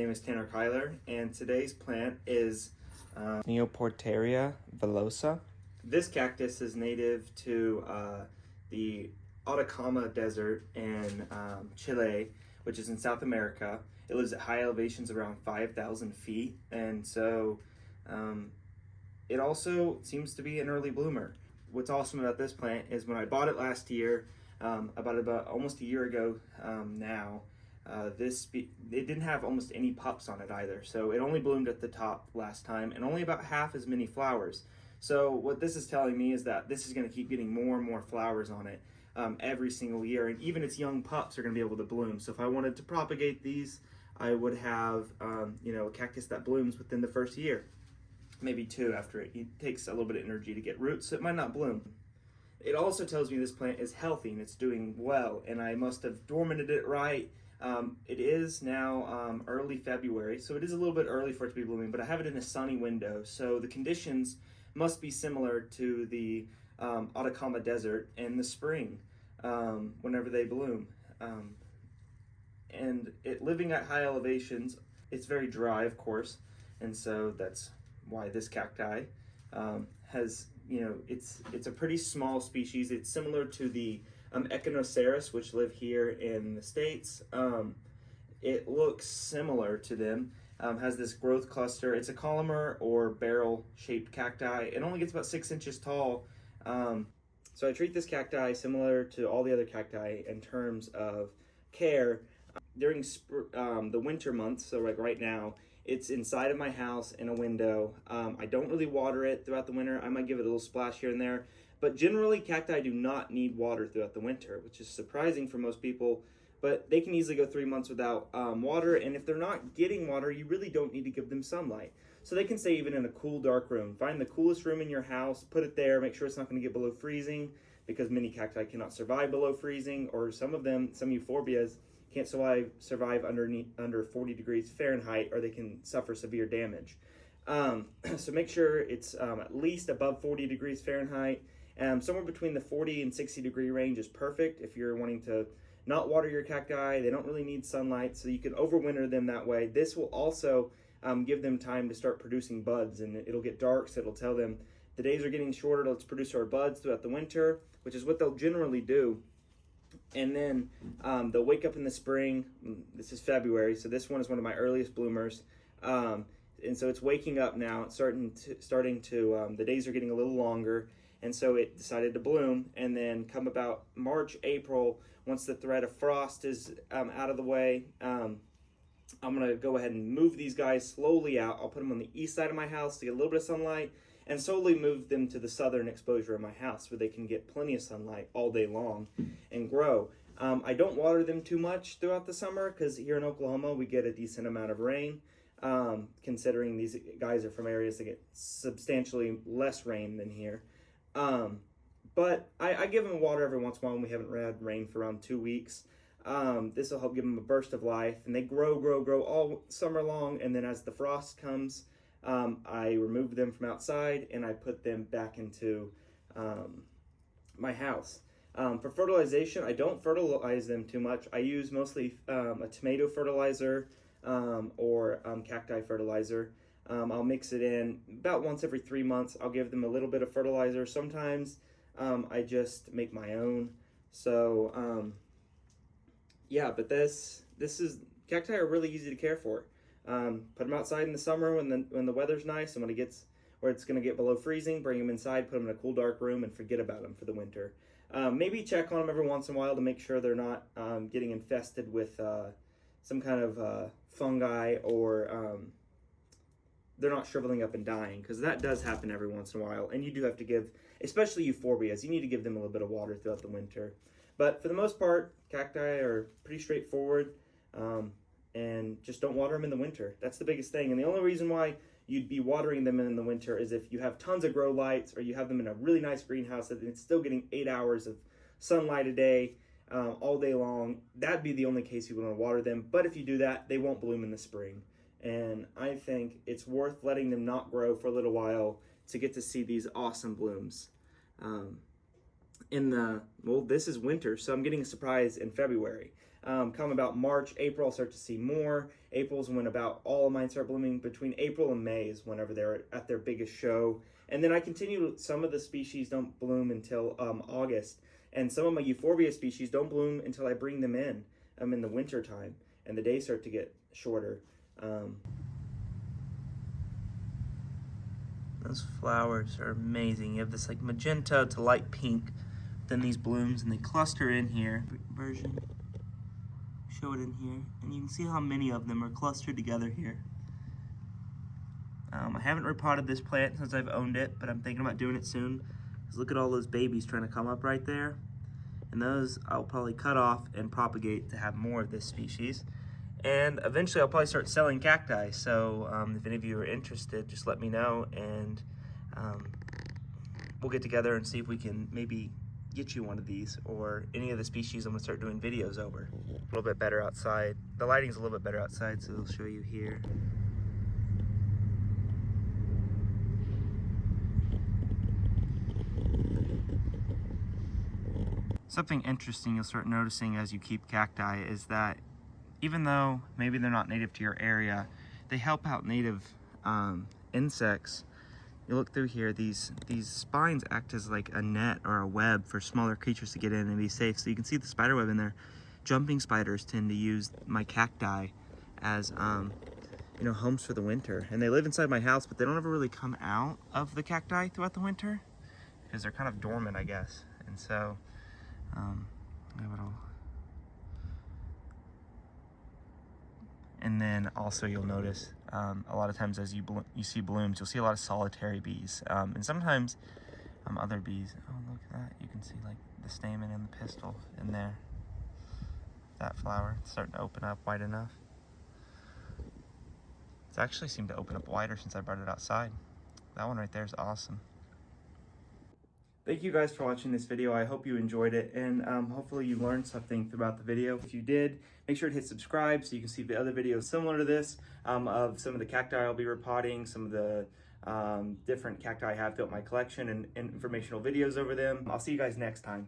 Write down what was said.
My name is Tanner Kyler, and today's plant is Neoporteria villosa. This cactus is native to the Atacama Desert in Chile, which is in South America. It lives at high elevations around 5,000 feet, and so it also seems to be an early bloomer. What's awesome about this plant is when I bought it last year, about almost a year ago now, it didn't have almost any pups on it either. So it only bloomed at the top last time and only about half as many flowers. So what this is telling me is that this is going to keep getting more and more flowers on it every single year, and even its young pups are going to be able to bloom. So if I wanted to propagate these, I would have a cactus that blooms within the first year, maybe two after it. It takes a little bit of energy to get roots, so it might not bloom. It also tells me this plant is healthy and it's doing well, and I must have dormanted it right. It is now early February, so it is a little bit early for it to be blooming, but I have it in a sunny window, so the conditions must be similar to the Atacama Desert in the spring whenever they bloom. And living at high elevations, it's very dry, of course, and so that's why this cacti has, it's a pretty small species. It's similar to the Echinocereus, which live here in the States. It looks similar to them, has this growth cluster. It's a columnar or barrel-shaped cacti. It only gets about 6 inches tall. So I treat this cacti similar to all the other cacti in terms of care. During the winter months, so like right now, it's inside of my house in a window. I don't really water it throughout the winter. I might give it a little splash here and there. But generally, cacti do not need water throughout the winter, which is surprising for most people. But they can easily go 3 months without water. And if they're not getting water, you really don't need to give them sunlight. So they can stay even in a cool, dark room. Find the coolest room in your house, put it there, make sure it's not going to get below freezing, because many cacti cannot survive below freezing, or some euphorbias, can't survive under 40 degrees Fahrenheit, or they can suffer severe damage. So make sure it's at least above 40 degrees Fahrenheit. Somewhere between the 40 and 60 degree range is perfect if you're wanting to not water your cacti. They don't really need sunlight, so you can overwinter them that way. This will also give them time to start producing buds, and it'll get dark, so it'll tell them the days are getting shorter. Let's produce our buds throughout the winter, which is what they'll generally do. And then they'll wake up in the spring. This is February, so this one is one of my earliest bloomers. And so it's waking up now. It's starting to the days are getting a little longer, and so it decided to bloom. And then come about March, April, once the threat of frost is out of the way, I'm gonna go ahead and move these guys slowly out. I'll put them on the east side of my house to get a little bit of sunlight, and slowly move them to the southern exposure of my house where they can get plenty of sunlight all day long and grow. I don't water them too much throughout the summer because here in Oklahoma we get a decent amount of rain, considering these guys are from areas that get substantially less rain than here. But I give them water every once in a while when we haven't had rain for around 2 weeks. This will help give them a burst of life, and they grow all summer long, and then as the frost comes, I remove them from outside and I put them back into my house. For fertilization, I don't fertilize them too much. I use mostly a tomato fertilizer or cacti fertilizer. I'll mix it in about once every 3 months. I'll give them a little bit of fertilizer. Sometimes I just make my own. So yeah, but cacti are really easy to care for. Put them outside in the summer when the weather's nice, and when it gets where it's going to get below freezing, bring them inside, put them in a cool, dark room, and forget about them for the winter. Maybe check on them every once in a while to make sure they're not getting infested with some kind of fungi, or they're not shriveling up and dying, because that does happen every once in a while. And you do have to give, especially euphorbias, you need to give them a little bit of water throughout the winter. But for the most part, cacti are pretty straightforward. And just don't water them in the winter. That's the biggest thing. And the only reason why you'd be watering them in the winter is if you have tons of grow lights, or you have them in a really nice greenhouse and it's still getting 8 hours of sunlight a day all day long. That'd be the only case you would want to water them. But if you do that, they won't bloom in the spring. And I think it's worth letting them not grow for a little while to get to see these awesome blooms. This is winter, so I'm getting a surprise in February. Come about March, April, I'll start to see more. April's when about all of mine start blooming. Between April and May is whenever they're at their biggest show. And then I continue, some of the species don't bloom until August. And some of my euphorbia species don't bloom until I bring them in the winter time. And the days start to get shorter. Those flowers are amazing. You have this like magenta to light pink, then these blooms, and they cluster in here. Version, show it in here, and you can see how many of them are clustered together here. I haven't repotted this plant since I've owned it, but I'm thinking about doing it soon. Because look at all those babies trying to come up right there. And those I'll probably cut off and propagate to have more of this species. And eventually I'll probably start selling cacti. So if any of you are interested, just let me know, and we'll get together and see if we can maybe get you one of these or any of the species I'm gonna start doing videos over. A little bit better outside. The lighting's a little bit better outside, so I'll show you here. Something interesting you'll start noticing as you keep cacti is that even though maybe they're not native to your area, they help out native insects. You look through here, these spines act as like a net or a web for smaller creatures to get in and be safe. So you can see the spider web in there. Jumping spiders tend to use my cacti as you know, homes for the winter. And they live inside my house, but they don't ever really come out of the cacti throughout the winter because they're kind of dormant, I guess. And so and then also you'll notice a lot of times as you see blooms, you'll see a lot of solitary bees, and sometimes other bees. Oh, look at that! You can see like the stamen and the pistil in there. That flower, it's starting to open up wide enough. It's actually seemed to open up wider since I brought it outside. That one right there is awesome. Thank you guys for watching this video. I hope you enjoyed it, and hopefully you learned something throughout the video. If you did, make sure to hit subscribe so you can see the other videos similar to this of some of the cacti I'll be repotting, some of the different cacti I have throughout my collection, and informational videos over them. I'll see you guys next time.